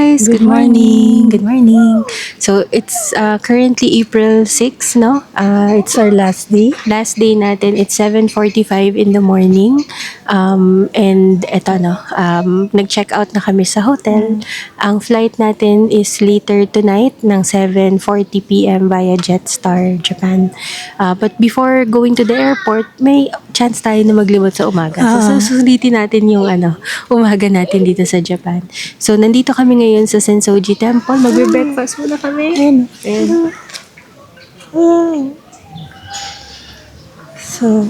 guys! Good morning! Good morning! So, it's currently April 6, no? It's our last day. Last day natin. It's 7:45 in the morning. And eto, no? Nag-check out na kami sa hotel. Ang flight natin is later tonight ng 7:40 p.m. via Jetstar, Japan. But before going to the airport, may chance tayo na maglibot sa umaga. So, susulitin natin yung umaga natin dito sa Japan. So, nandito kami ngayon sa Sensoji Temple. Magbe-breakfast muna kami. Ayan. So,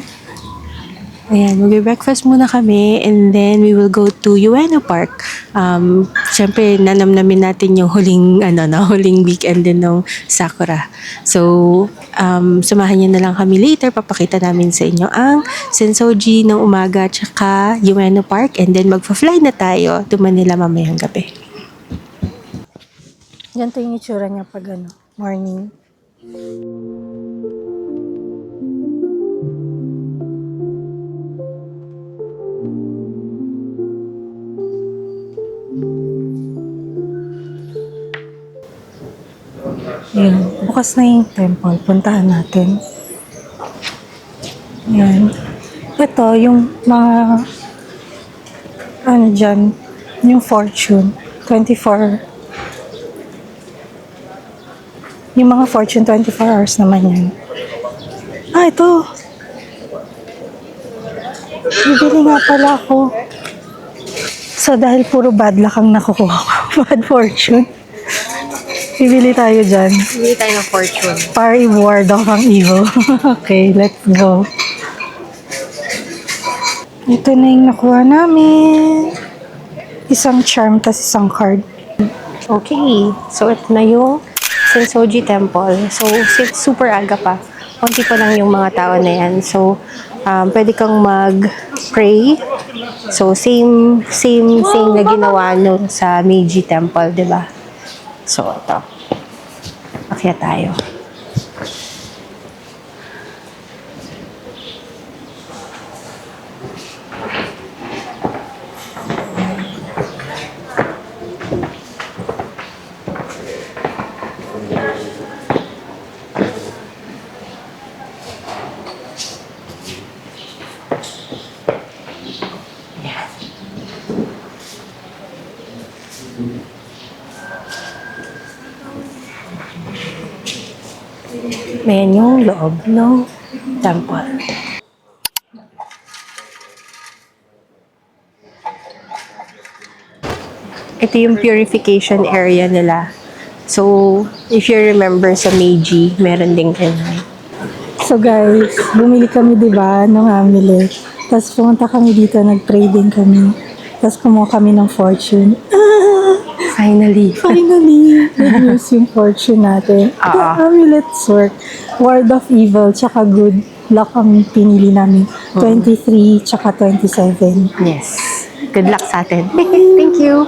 ayan, magbe-breakfast muna kami and then we will go to Ueno Park. Siyempre, nanamnamin natin yung huling weekend din ng Sakura. So, samahan niyo na lang kami later. Papakita namin sa inyo ang Sensoji ng umaga tsaka Ueno Park and then magpa-fly na tayo to Manila mamayang gabi. Ganito yung itsura niya pag morning. Ayan, bukas na yung temple. Puntahan natin. Ayan. Ito, yung mga dyan, yung fortune. 24. Yung mga fortune, 24 hours naman yan. Ito. Bibili nga pala ako. So, dahil puro bad luck ang nakukuha ko. Bad fortune. Bibili tayo dyan. Bili tayo ng fortune. Para i-ward off ang evil. Okay, let's go. Ito na yung nakuha namin. Isang charm, tas isang card. Okay, so ito na yung Sensoji Temple. So, super aga pa. Konti pa lang yung mga tao na yan. So, pwede kang mag-pray. So, same na ginawa nun sa Meiji Temple, di ba? So, ito. Akyat tayo. Ayan yung loob ng temple. Ito yung purification area nila. So, if you remember sa Meiji, meron din ganyan. So guys, bumili kami diba ng amulet. Tapos pumunta kami dito, nag-pray din kami. Tapos kumuha kami ng fortune. Finally. Finally, good news yung fortune natin. The amulets work. Ward of evil, tsaka good luck ang pinili namin. 23, tsaka 27. Yes. Good luck sa atin. Thank you.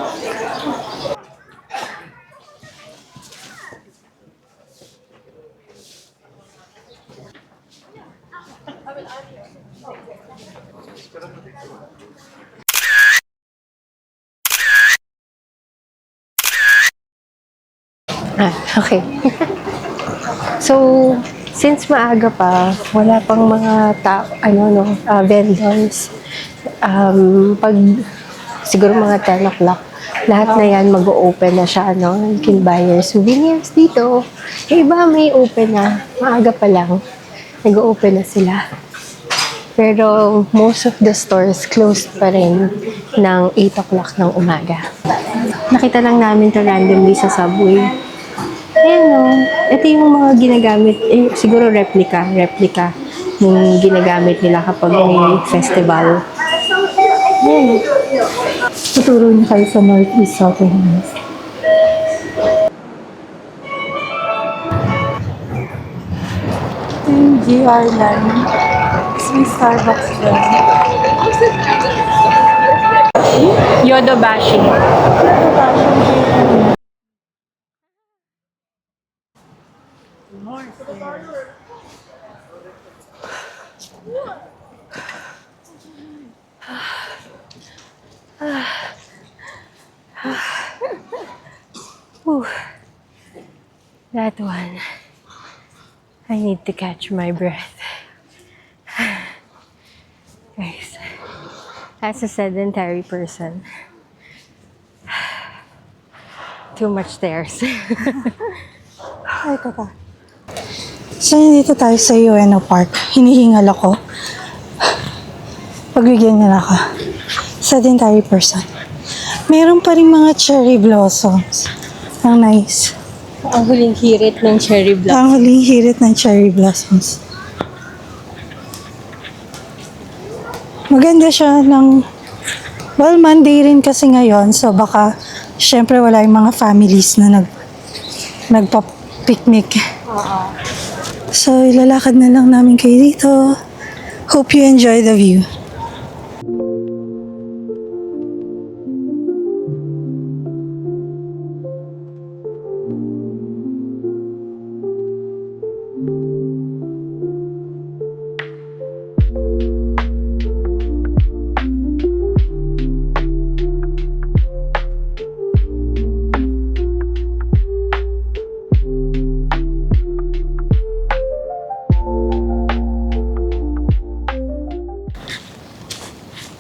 Okay. So, since maaga pa, wala pang mga vendors. Pag siguro mga 10 o'clock, lahat na yan mag-o-open na siya, You can buy your souvenirs dito. Yung iba may open na, maaga pa lang, nag-o-open na sila. Pero most of the stores closed pa rin ng 8 o'clock ng umaga. Nakita lang namin to randomly sa subway. Ayan ito yung mga ginagamit, siguro replica yung ginagamit nila kapag may festival. Ayan. Tuturo niyo kayo sa Northeast South West. Ito yung GR line. May Starbucks dyan. Yodobashi. Whew. That one. I need to catch my breath. Guys, as a sedentary person, too much stairs. Ay, teka. So, dito tayo sa Ueno Park. Hinihingal ako. Pagbigyan niya na ako. Sedentary person. Meron pa rin mga cherry blossoms. Ang nice. Ang huling hirit ng cherry blossom. Ang huling hirit ng cherry blossoms. Maganda siya ng... Well, Monday rin kasi ngayon. So, baka, syempre, wala yung mga families na nagpa-picnic. So, ilalakad na lang namin kayo dito. Hope you enjoy the view.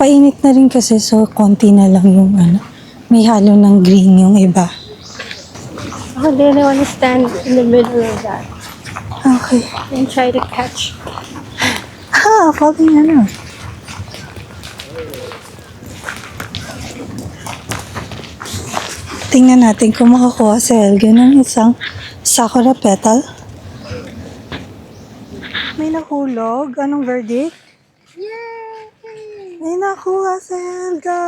Painit na rin kasi so konti na lang yung may halo ng green yung iba. Oh, then I want to stand in the middle of that Okay. and try to catch. Falling Tingnan natin kung makakuha si Elga ng isang sakura petal. May nahulog. Anong verdict? May nakuha si Elga!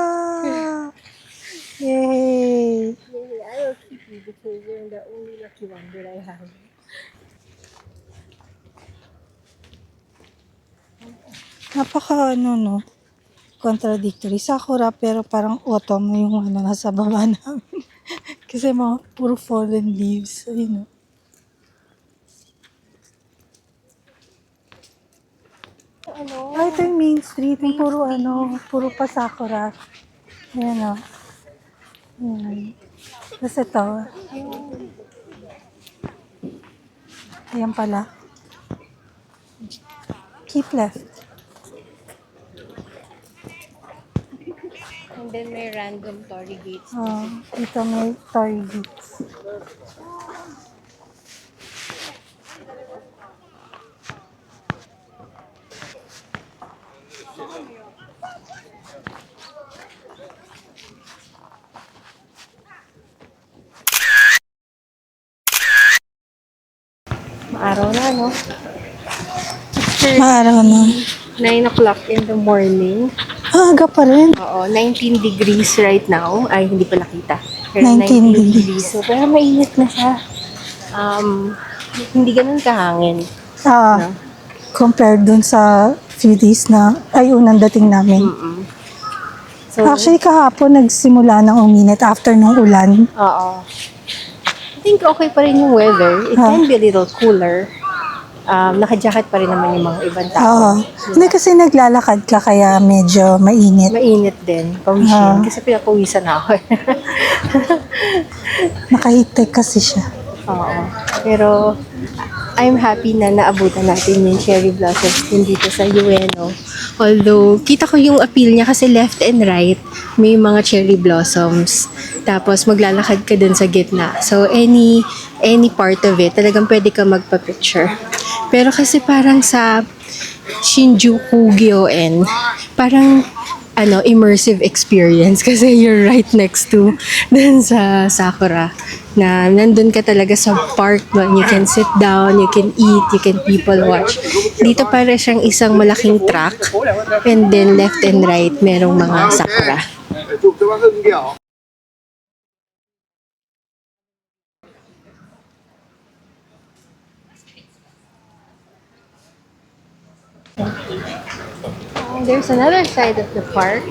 Yay! I will keep you because you're the only lucky one that I have. Napaka no? Contradictory. Sakura pero parang autumn yung nasa baba namin. Kasi mga puro fallen leaves. Ayun. Ito yung Main Street. Yung puro pa sakura. Ayan o. Ayan. Tapos ito. Ayan pala. Keep left. And then may random Tory gates. Ito may Tory Gates. Maaraw na, no? Maaraw na. 9 o'clock in the morning. Aga pa rin. Oo, 19 degrees right now. Ay, hindi pala kita. Pero 19 degrees. So, pero mainit na siya. Hindi ganun kahangin. No? Compared dun sa few days na, unang dating namin. So, Actually, kahapon nagsimula ng uminit after nung ulan. oo. I think okay pa rin yung weather. It can be a little cooler. Naka-jacket pa rin naman yung mga ibang tao. Hindi kasi naglalakad ka kaya medyo mainit. Mainit din, pawisin. Kasi pinapawisan ako. Nakahitek kasi siya. Oo. Pero, I'm happy na naabutan natin yung cherry blossoms din dito sa Ueno. Although, kita ko yung appeal niya kasi left and right, may mga cherry blossoms. Tapos, maglalakad ka dun sa gitna. So, any part of it, talagang pwede ka magpa-picture. Pero kasi parang sa Shinjuku Gyoen, parang immersive experience kasi you're right next to dun sa Sakura na nandun ka talaga sa park no? You can sit down, you can eat, you can people watch. Dito para siyang isang malaking track and then left and right merong mga sakura. There's another side of the park.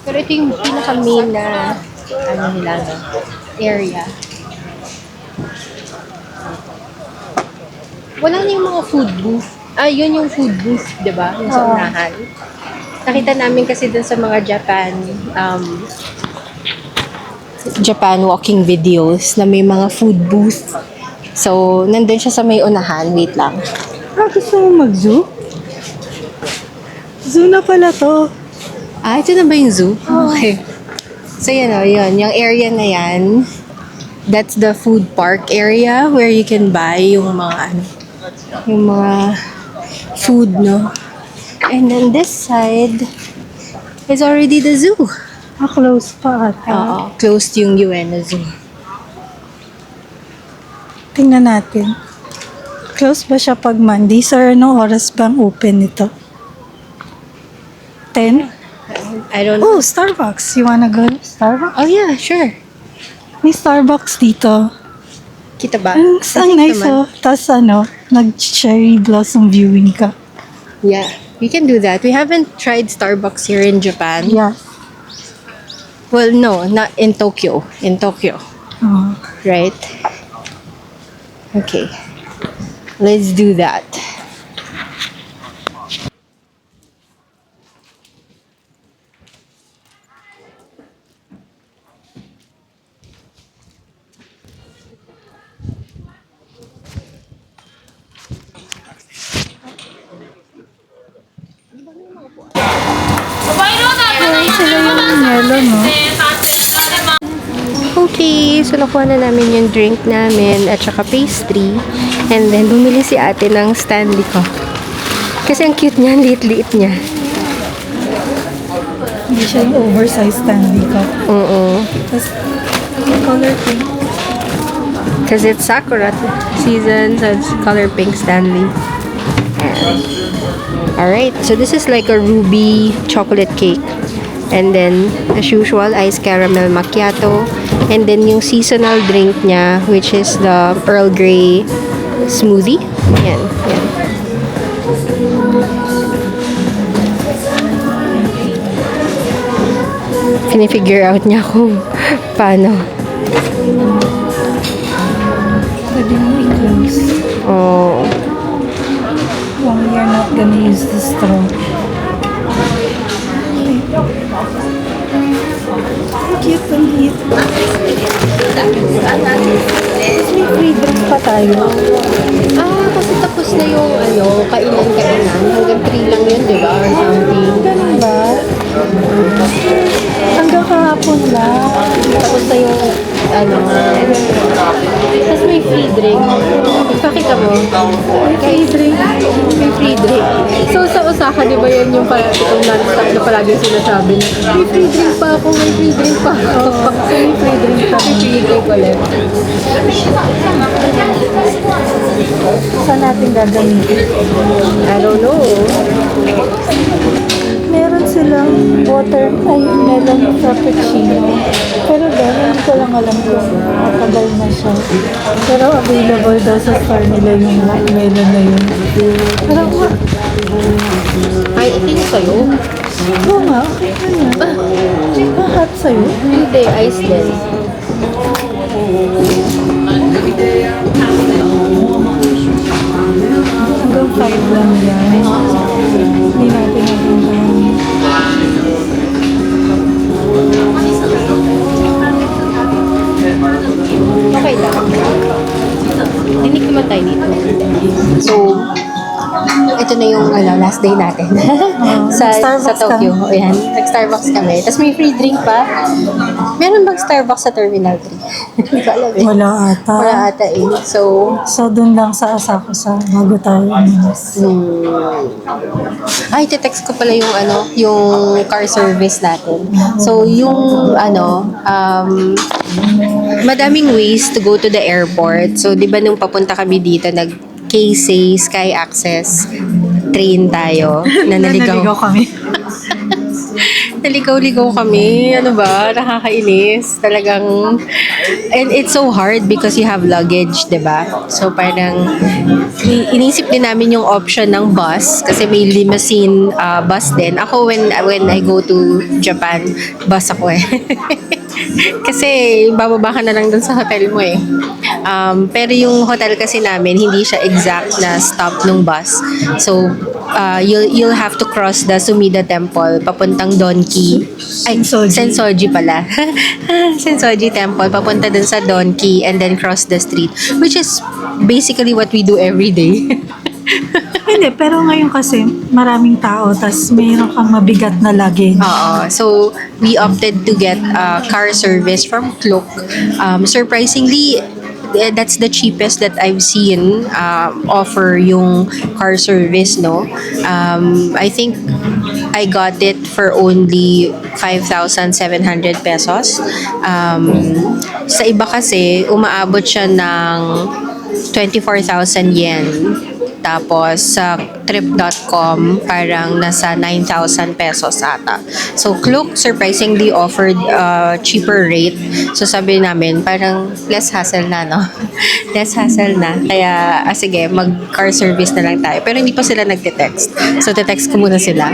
Pero ito yung pinaka-main na area. Wala na yung mga food booth. Yun yung food booth, di ba? Yung sa unahan. Nakita namin kasi dun sa mga Japan Japan walking videos na may mga food booth. So, nandun siya sa may unahan. Wait lang. Gusto mo mag-zoo? Zoo na pala to. Ito na ba yung zoo? Okay. So, yun. Yung area na yan, that's the food park area where you can buy yung mga food, no? And then this side is already the zoo. Close pa ata. Oo, closed yung Ueno Zoo. Tingnan natin. Close ba siya pag Monday? Sir, anong oras bang open nito? 10? I don't know. Oh, Starbucks. You wanna go to Starbucks? Oh yeah, sure. May Starbucks dito. Kita ba? Ang Nakita nice man. oh. Tapos nag-cherry blossom viewing ka. Yeah, we can do that. We haven't tried Starbucks here in Japan. Yeah. Well, no, not in Tokyo. In Tokyo, Oh. right? Okay. Let's do that. Sila yung yellow, no? Okay, so nakuha na namin yung drink namin at saka pastry. And then, bumili si ate ng Stanley ko. Kasi ang cute niya, ang liit-liit niya. Hindi siya yung oversized Stanley Cup. Oo. Tapos, yung color pink. Because it's Sakura season, so it's color pink Stanley. Alright, so this is like a ruby chocolate cake. And then, as usual, ice caramel macchiato. And then, yung seasonal drink niya, which is the Earl Grey smoothie. Yan, yan. Pinifigure out niya kung paano. Pwede mo i-close. Oh. Well, you're not gonna use the straw. Cute and heat. May free drink pa tayo. Kasi tapos na yung kainan. Hanggang 3 lang yun, di ba? Or something. Ganun ba? Hanggang kahapon lang. Tapos na yung tapos may free drink. Pakita mo. May free drink. May free drink. So, sa Osaka, di ba yan yung itong non-stop na palagi sinasabi na, may free drink pa ako, may free drink pa ako. May free drink pa. May free drink ulit. Saan natin gagamitin? I don't know. Meron silang melon frappuccino. Pero hindi ko lang alam kung matagal na siya. Pero available daw sa store nila yung melon na yun. Pero Ay, ito yung sa'yo? oo nga, okay na yan. Hot sa'yo? Hindi, ice din. Hanggang 5 lang yan. Hindi natin hanggang Okay lang. Dinig naman tayo dito. So, ito na yung last day natin. sa Starbucks Tokyo. Ayan, nag-Starbucks kami. Tapos may free drink pa. Meron bang Starbucks sa Terminal 3? Hindi ko alam eh. wala ata. Wala ata eh. So, dun lang sa Asakusa bago tayo umalis. ay, text ko pala yung yung car service natin. So, yung madaming ways to go to the airport. So, di ba nung papunta kami dito, Keisei Sky Access train tayo na naligaw. kami. Naligaw-ligaw kami. Ano ba? Nakakainis. Talagang, and it's so hard because you have luggage, di ba? So, parang, inisip din namin yung option ng bus kasi may limousine bus din. Ako, when I go to Japan, bus ako eh. Kasi bababa ka na lang dun sa hotel mo eh. Pero yung hotel kasi namin, hindi siya exact na stop ng bus. So, you'll have to cross the Sumida Temple papuntang Donki. Ay, Sensoji. Sensoji pala. Sensoji Temple, papunta dun sa Donki and then cross the street. Which is basically what we do every day. Hindi, pero ngayon kasi maraming tao, tas mayroon kang mabigat na luggage. Oo. So, we opted to get car service from Klook. Surprisingly, that's the cheapest that I've seen offer yung car service, no? I think I got it for only 5,700 pesos. Sa iba kasi, umaabot siya ng 24,000 yen. Tapos sa trip.com parang nasa 9,000 pesos ata. So Klook surprisingly offered cheaper rate. So sabi namin parang less hassle na, no? Less hassle na. Kaya sige, mag car service na lang tayo. Pero hindi pa sila nagte-text. So te-text ko muna sila.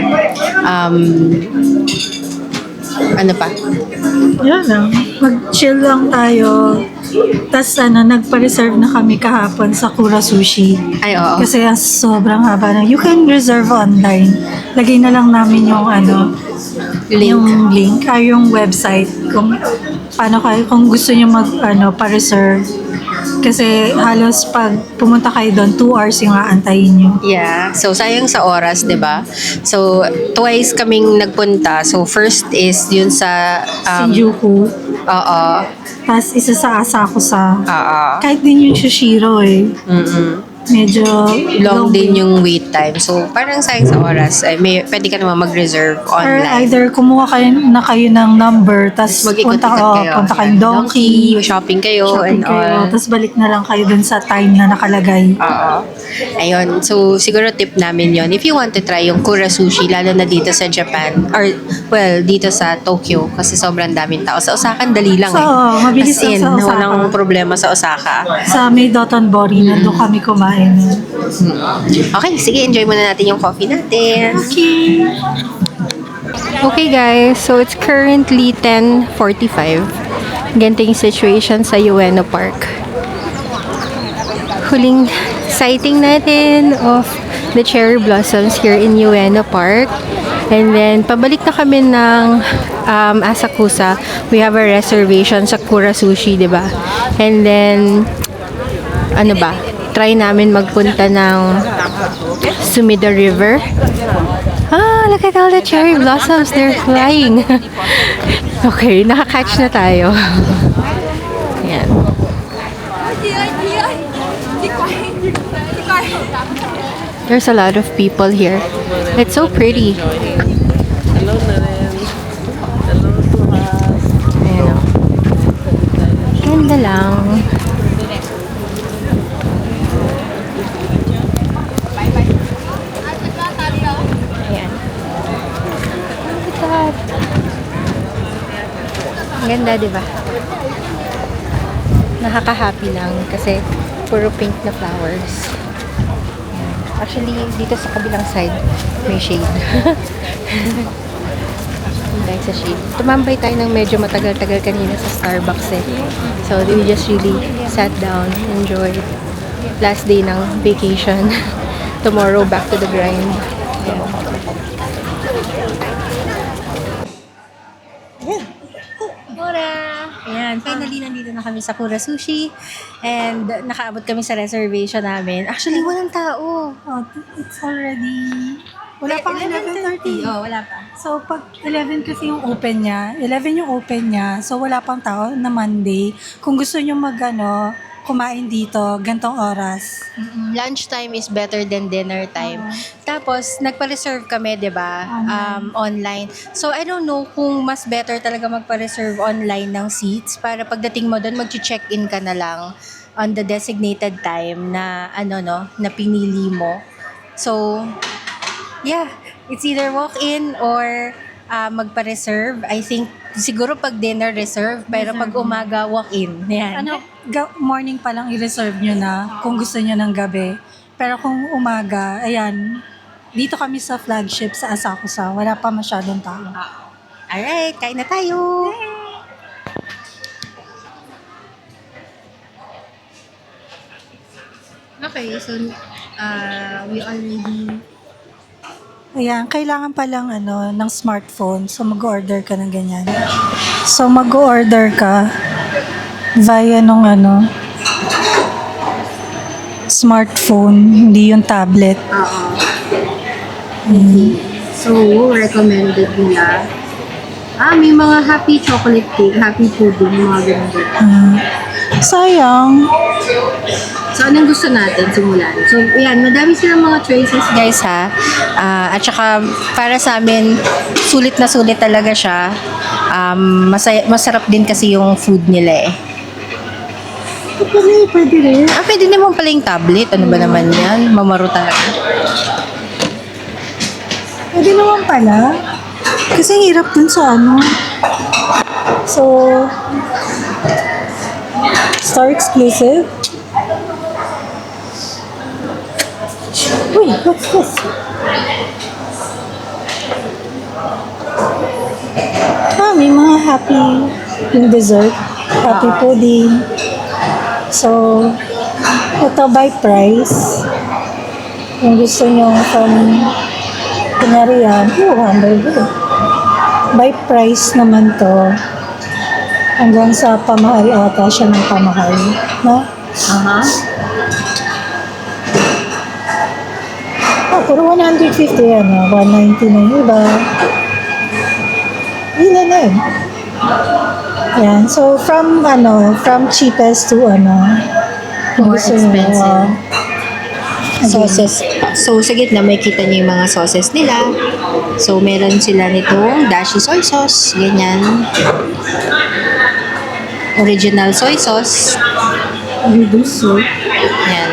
Ano pa? Yan lang. Mag-chill lang tayo. Tas nagpa-reserve na kami kahapon sa Kura Sushi. Ay, oo. Kasi sobrang haba na. You can reserve online. Lagay na lang namin yung Link. yung link ay yung website kung paano kayo kung gusto niyo pa-reserve. Kasi halos pag pumunta kayo doon 2 hours yung aantayin niyo. Yeah. So, sayang sa oras, di ba? So, twice kaming nagpunta. So, first is yun sa... Shinjuku. Oo. Tapos isa sa Asakusa. Oo. Kahit din yung Shushiro Mm-mm. medyo Long din yung wait time. So, parang sayang sa oras. Pwede ka naman mag-reserve Or online. either kumuha kayo ng number, tapos Mag-ikot-ikot kayo. punta kayong Donkey, Shopping kayo and all. tapos balik na lang kayo dun sa time na nakalagay. Oo. Ayun. So, siguro tip namin yon. If you want to try yung Kura Sushi, lalo na dito sa Japan, or, well, dito sa Tokyo, kasi sobrang daming tao. Sa Osaka, dali lang So, mabilis As in, lang sa Osaka. walang problema sa Osaka. Sa may Dotonbori, na doon kami kumain. Okay, sige, enjoy muna natin yung coffee natin. Okay. Okay guys, so it's currently 10:45. Ganito yung situation sa Ueno Park. Huling sighting natin of the cherry blossoms here in Ueno Park. And then, pabalik na kami ng Asakusa. We have a reservation sa Kura Sushi, di ba? And then, ano ba? Try namin magpunta ng Sumida River. Look at all the cherry blossoms. They're flying. Okay, nakakatch na tayo. Ayan. There's a lot of people here. It's so pretty. Hello na rin. Hello to us. Ayan o. Ganda lang. Ayan. Look at that. Ang ganda, di ba? Nakaka-happy lang kasi puro pink na flowers. Ayan. Actually, dito sa kabilang side, may shade. Dahil sa shade. Tumambay tayo ng medyo matagal-tagal kanina sa Starbucks eh. So, we just really sat down, enjoyed. Last day ng vacation. Tomorrow, back to the grind. Mura! Ayan, finally nandito na kami sa Kura Sushi. And nakaabot kami sa reservation namin. Actually, walang tao. Oh, it's already... Wala pang 11:30. Oh, wala pa. So, pag 11 kasi yung open niya, 11 yung open niya, so wala pang tao na Monday. Kung gusto nyo kumain dito, gantong oras. Lunchtime is better than dinner time. Tapos, nagpa-reserve kami, di ba? Online. So, I don't know kung mas better talaga magpa-reserve online ng seats para pagdating mo doon, mag-check-in ka na lang on the designated time na, na pinili mo. So, yeah, it's either walk-in or magpa-reserve. I think, siguro pag dinner reserve, pero pag umaga, walk-in. Yan. Morning pa lang i-reserve nyo na kung gusto nyo ng gabi. Pero kung umaga, ayan, dito kami sa flagship sa Asakusa, wala pa masyadong tao. Alright, kain na tayo! Okay, so we already... Ayan, kailangan palang ng smartphone. So, mag-order ka ng ganyan. So, mag-order ka via nung smartphone, hindi yung tablet. Oo. So, recommended nila. May mga happy chocolate cake, happy pudding, mga ganun. Sayang. So, anong gusto natin simulan? So, yan, madami silang mga choices, guys, ha? At saka, para sa amin, sulit na sulit talaga siya. Masarap din kasi yung food nila, eh. Pwede rin. Pwede naman pala yung tablet. Ano ba naman yan? Mamaro talaga. Pwede naman pala. Kasi ang hirap dun sa So, Star exclusive. Uy, what's this? May mga happy yung dessert. Happy pudding. So, ito by price. Kung gusto nyo kunyari yan, hamburger. By price naman to. Hanggang sa pamahal ata siya ng pamahal. No? Aha. Puro 150 yan. 190 na yung iba. Yun na yun. Yan. So, from cheapest to kung More gusto nyo, expensive. Sauces. So, sa gitna, may kita niyo yung mga sauces nila. So, meron sila nitong dashi soy sauce. Ganyan. Original soy sauce. reduce so. Yan.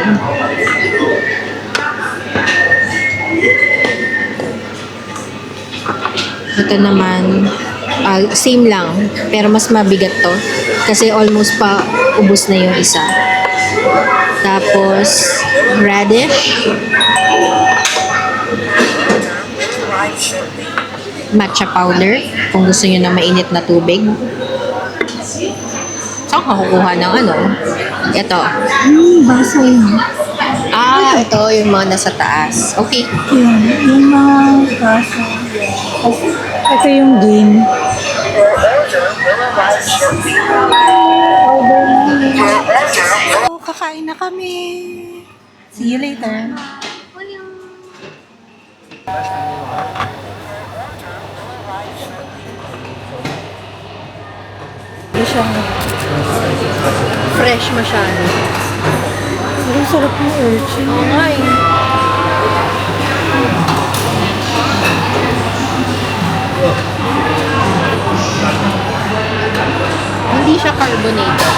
Ito naman, same lang. Pero mas mabigat to. Kasi almost pa ubos na yung isa. Tapos, radish. Matcha powder. Kung gusto nyo na mainit na tubig. Saan ka kukuha ng Ito. Basa yun. Ito yung mga nasa taas. Okay. Yun. Yung mga basa. Ito yung game. Order na. Kakain na kami. See you later. Hindi siya Fresh masyado. pero sarap ng urchin. Ay. Hindi siya carbonated.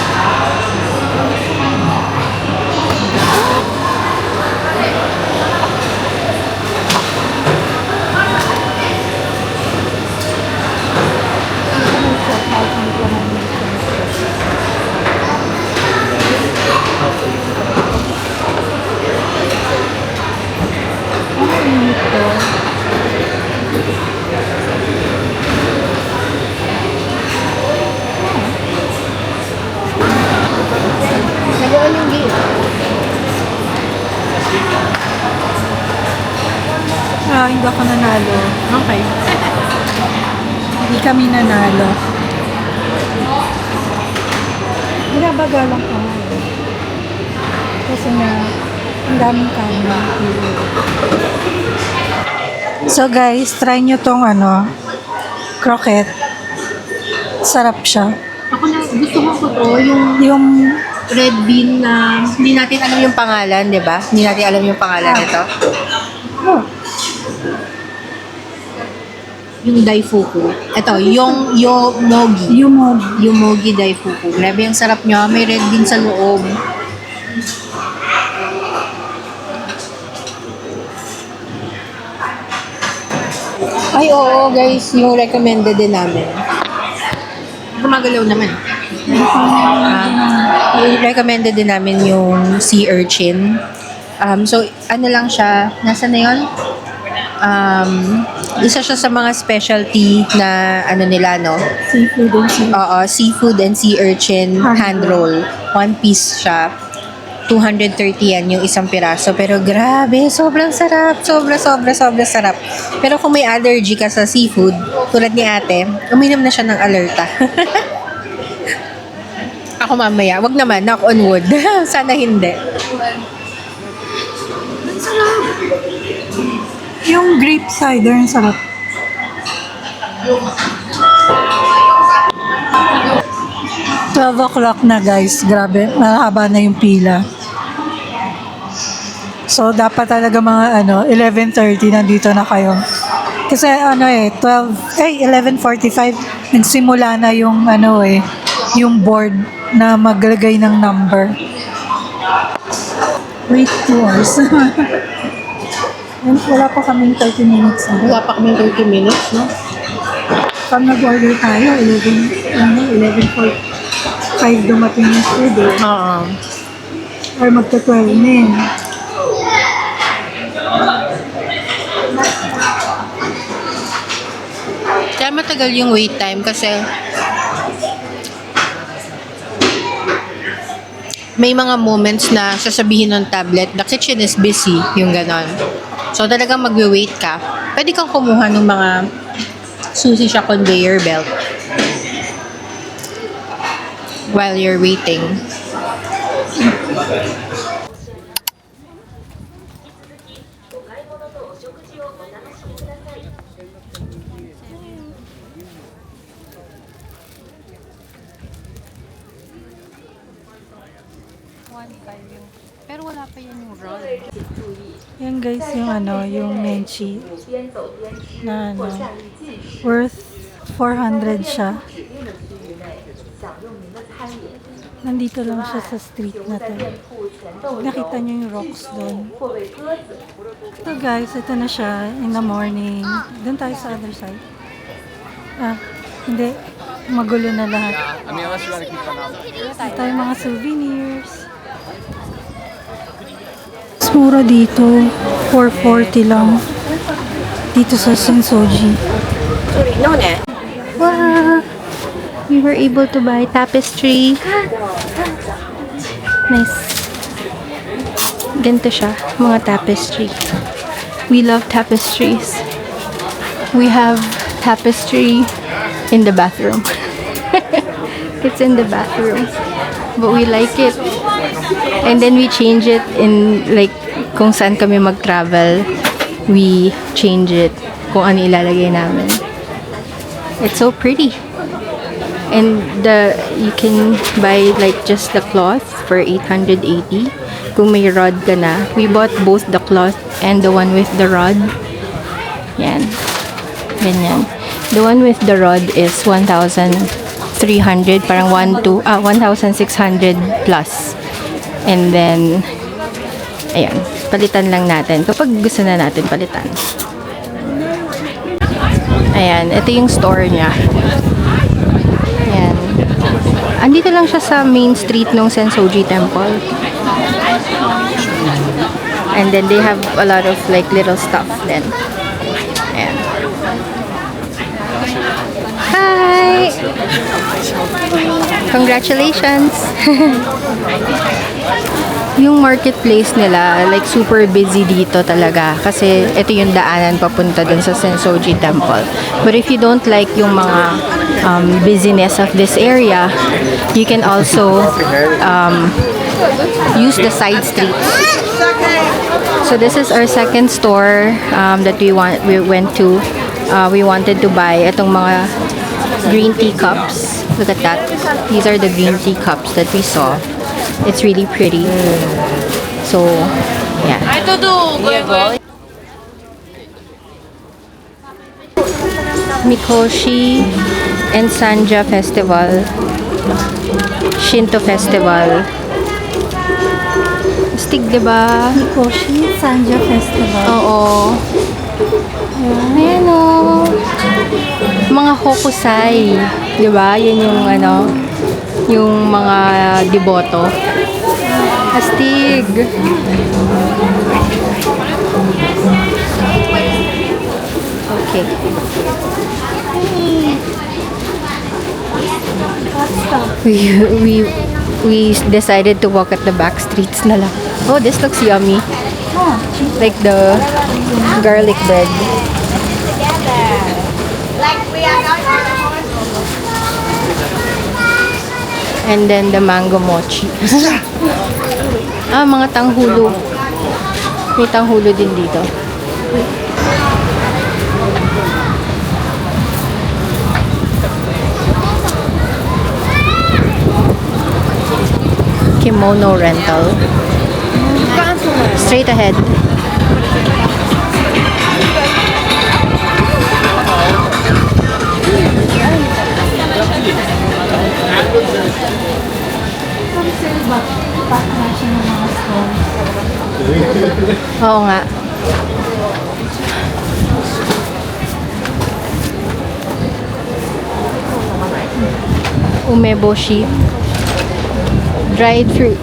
Nagaan yung game. Hindi ako nanalo. Okay. Hindi kami nanalo. Binabagalang ka. Kasi nga, ang daming kanya. So guys, try nyo tong croquette. Sarap siya. Ako na, gusto ko to, Yung red bean na hindi natin alam yung pangalan, di ba? Hindi natin alam yung pangalan nito. Yung daifuku. Ito, yung yomogi. Yomogi daifuku. Grabe, ang sarap niya. May red bean sa loob. Ay, oo, guys. Yung recommended din namin. Gumagalaw naman. Recommended din namin yung sea urchin. So, lang siya. Nasaan na yun? Isa siya sa mga specialty na nila, no? seafood and seafood. Oo, seafood and sea urchin hand roll. One piece siya. 230 yan yung isang piraso. Pero grabe, sobrang sarap. Sobra sarap. Pero kung may allergy ka sa seafood, tulad ni ate, uminom na siya ng Alerta. Ako mamaya, wag naman, knock on wood. Sana hindi. Yung grape cider, ang sarap. $12 na guys, grabe, mahaba na yung pila. So, dapat talaga mga 11:30 nandito na kayo. Kasi 11:45 nagsimula na yung yung board na maglagay ng number. Wait 2 hours. Wala pa kaming 30 minutes. Wala pa kami 30 minutes, no? Pag nag-order tayo, 11:45 dumating yung food eh. Oo. Or magta-12 na yun. Kaya matagal yung wait time kasi may mga moments na sasabihin ng tablet, the kitchen is busy, yung ganon. So talagang magwe-wait ka. Pwede kang kumuha ng mga sushi sa conveyor belt while you're waiting. Pero wala pa yan yung roll. Yan guys, yung menchi na worth 400 siya. Nandito lang siya sa street na to. Nakita niyo yung rocks doon. So guys, ito na siya in the morning. Doon tayo sa other side. Hindi. Magulo na lahat. Ito tayo mga souvenirs. Mura dito. 440 lang. Dito sa Sensoji. Wow! We were able to buy tapestry. Nice. Ganito siya, mga tapestry. We love tapestries. We have tapestry in the bathroom. It's in the bathroom. But we like it. And then we change it in, like, kung saan kami mag-travel, we change it kung ano ilalagay namin. It's so pretty. And you can buy like just the cloth for 880. Kung may rod ka na. We bought both the cloth and the one with the rod. Yan. Ganyan. The one with the rod is 1,300. Parang 1,600 plus. And then, ayan. Palitan lang natin. Kapag gusto na natin palitan. Ayan. Ito yung store niya. Ayan. Andito lang siya sa main street ng Sensoji Temple. And then they have a lot of like little stuff then. Ayan. Hi! Congratulations! Yung marketplace nila, like super busy dito talaga kasi ito yung daanan papunta dun sa Sensoji Temple. But if you don't like yung mga busyness of this area, you can also use the side streets. So this is our second store that we went to. We wanted to buy itong mga green tea cups. Look at that. These are the green tea cups that we saw. It's really pretty. So, yeah. Mikoshi and Sanja Festival. Shinto Festival. Astig, diba? Mikoshi Sanja Festival. Oo. Ayan o. Mga hokusai. Diba? Yun yung yung mga deboto. Astig. Okay. we decided to walk at the back streets na lang. Oh, this looks yummy. Like the garlic bread. And then the mango mochi. Mga tanghulo. May tanghulo din dito. Kimono rental. Straight ahead. Oo nga. Umeboshi. Dried fruit.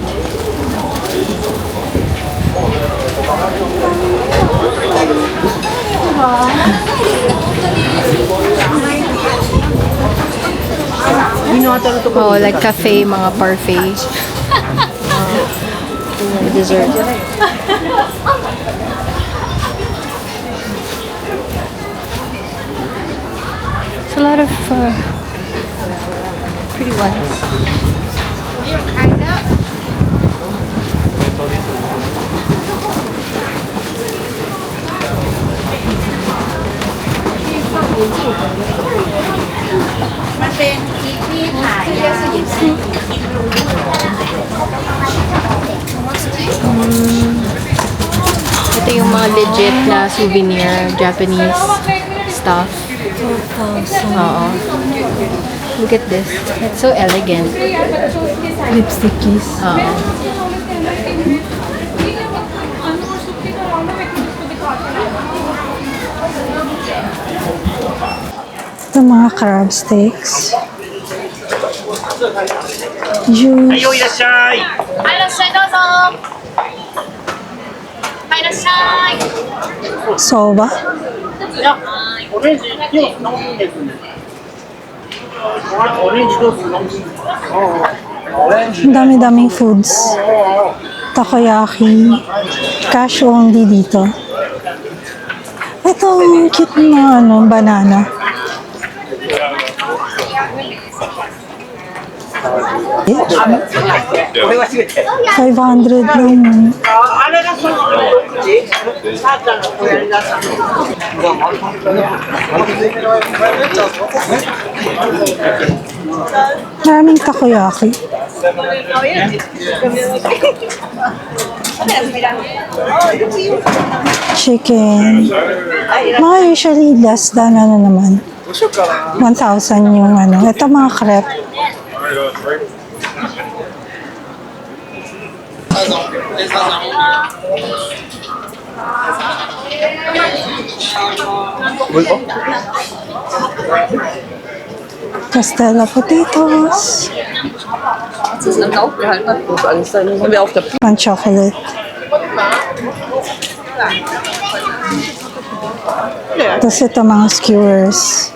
Oh, like cafe, mga parfait. Dessert. It's a lot of pretty ones. Ito yung mga legit na souvenir, Japanese stuff. Oo. Look at this. It's so elegant. Lipstick kiss. Oo. Ito mga crab sticks. Juice. いらっしゃい。はい、いらっしゃい、どうぞ。はい、いらっしゃい。 Soba. オレンジどう飲むんですね。オレンジどうするの？オレンジ。 Ang dami-daming foods. Takoyaki. Cash only dito. Ito ang cute na banana. Eh? これはすべて。 500 lang. あれがそのさあちゃんがこれやりだしたの。 Maraming takoyaki. Chicken. Mga usually less than naman. 1,000 yung Ito mga crepe. Castella potatoes. Das ist dann aufgehalten hat, muss alles sein. Haben wir auf der Pan chocolate. Tapos ito mga skewers.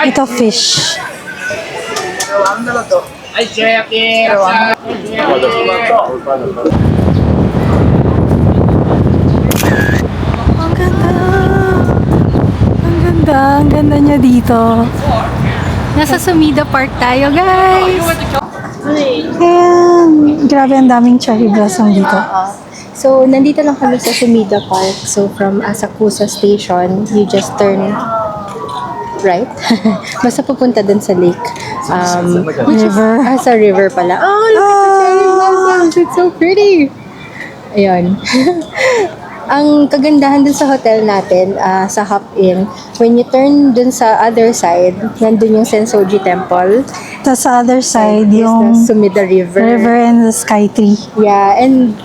Ito fish. はい、白焼き。 Ang ganda. Ang ganda. Ang ganda niya dito. Nasa Sumida Park tayo, guys! Ayan. Grabe ang daming cherry blossom dito. So, nandito lang kami sa Sumida Park. So, from Asakusa Station, you just turn right. Basta pupunta dun sa lake. River. Sa river pala. Oh, look at the cherry blossoms! It's so pretty! Ayun. Ang kagandahan dun sa hotel natin, sa Hop Inn, when you turn dun sa other side, nandun yung Sensoji Temple. Tapos sa other side, Is yung the Sumida River. river and the sky tree. Yeah, and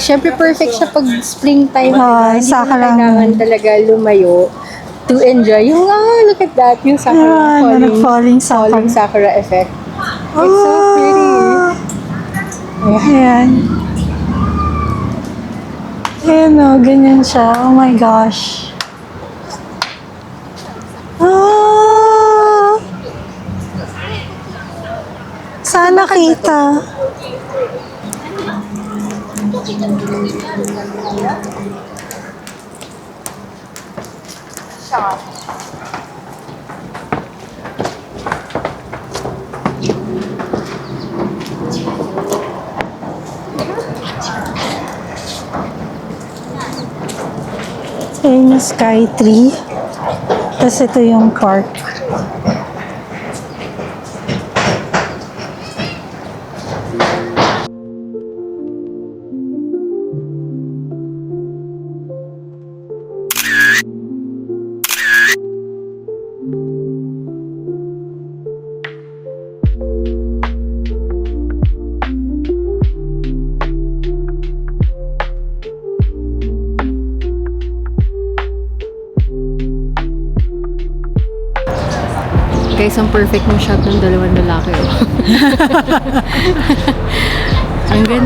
syempre perfect siya pag springtime. Hindi mo saka na lang. kailangan talaga lumayo to enjoy yung, look at that, yung sakura Nag-falling falling sakura. sakura effect. It's so pretty. Ayan. Ayan o, ganyan siya. Oh my gosh. Ah! Saan nakita? So, yun yung Sky Tree. Tapos ito yung park. Guys, ang perfect ng shot ng dalawang lalaki. Oh. Ang ganda.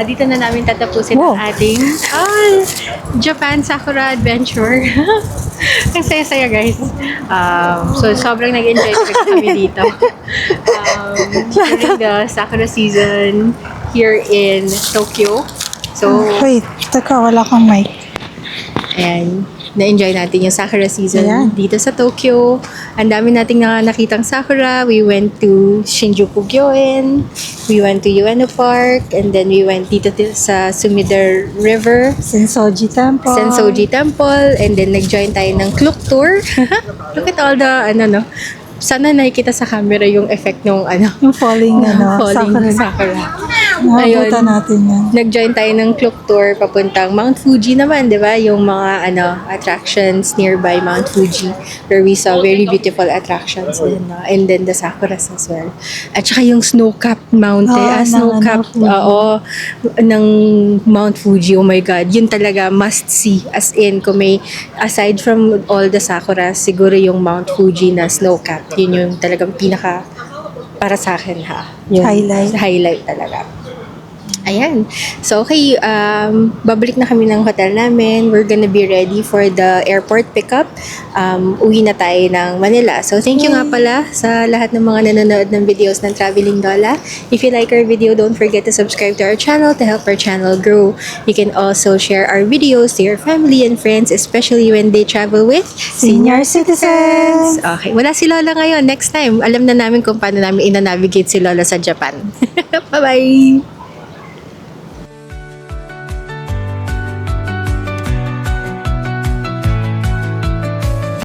Dito na namin tatapusin Wow. ang ating Japan Sakura Adventure. Ang saya-saya, guys. So, sobrang nag-enjoy kami dito. During the Sakura season here in Tokyo. So, Wait, teka, wala kang mic. ayan, na-enjoy natin yung Sakura season Ayan. dito sa Tokyo. Ang dami nating nakitang Sakura. We went to Shinjuku Gyoen. We went to Ueno Park. And then we went dito sa Sumida River. Sensoji Temple. Sensoji Temple. And then nag-join tayo ng Klook Tour. Look at all the, sana nakikita sa camera yung effect ng, Yung falling, falling Sakura. Sakura. Nakabutan natin yan. Nag-join tayo ng Klook Tour papuntang Mount Fuji naman, di ba? Yung mga attractions nearby Mount Fuji where we saw very beautiful attractions din. No? And then the Sakuras as well. At saka yung snow-capped mountain, snow-capped, ng Mount Fuji. Oh my God. Yun talaga must see. As in, kung may, aside from all the Sakuras, siguro yung Mount Fuji na snow-capped. Yun yung talagang pinaka para sa akin yung highlight talaga. Ayan. So, okay, babalik na kami ng hotel namin. We're gonna be ready for the airport pickup. Uwi na tayo ng Manila. So, thank you nga pala sa lahat ng mga nanonood ng videos ng Traveling Lola. If you like our video, don't forget to subscribe to our channel to help our channel grow. You can also share our videos to your family and friends, especially when they travel with Senior citizens. Okay, wala si Lola ngayon. Next time, alam na namin kung paano namin ina-navigate si Lola sa Japan. Bye-bye!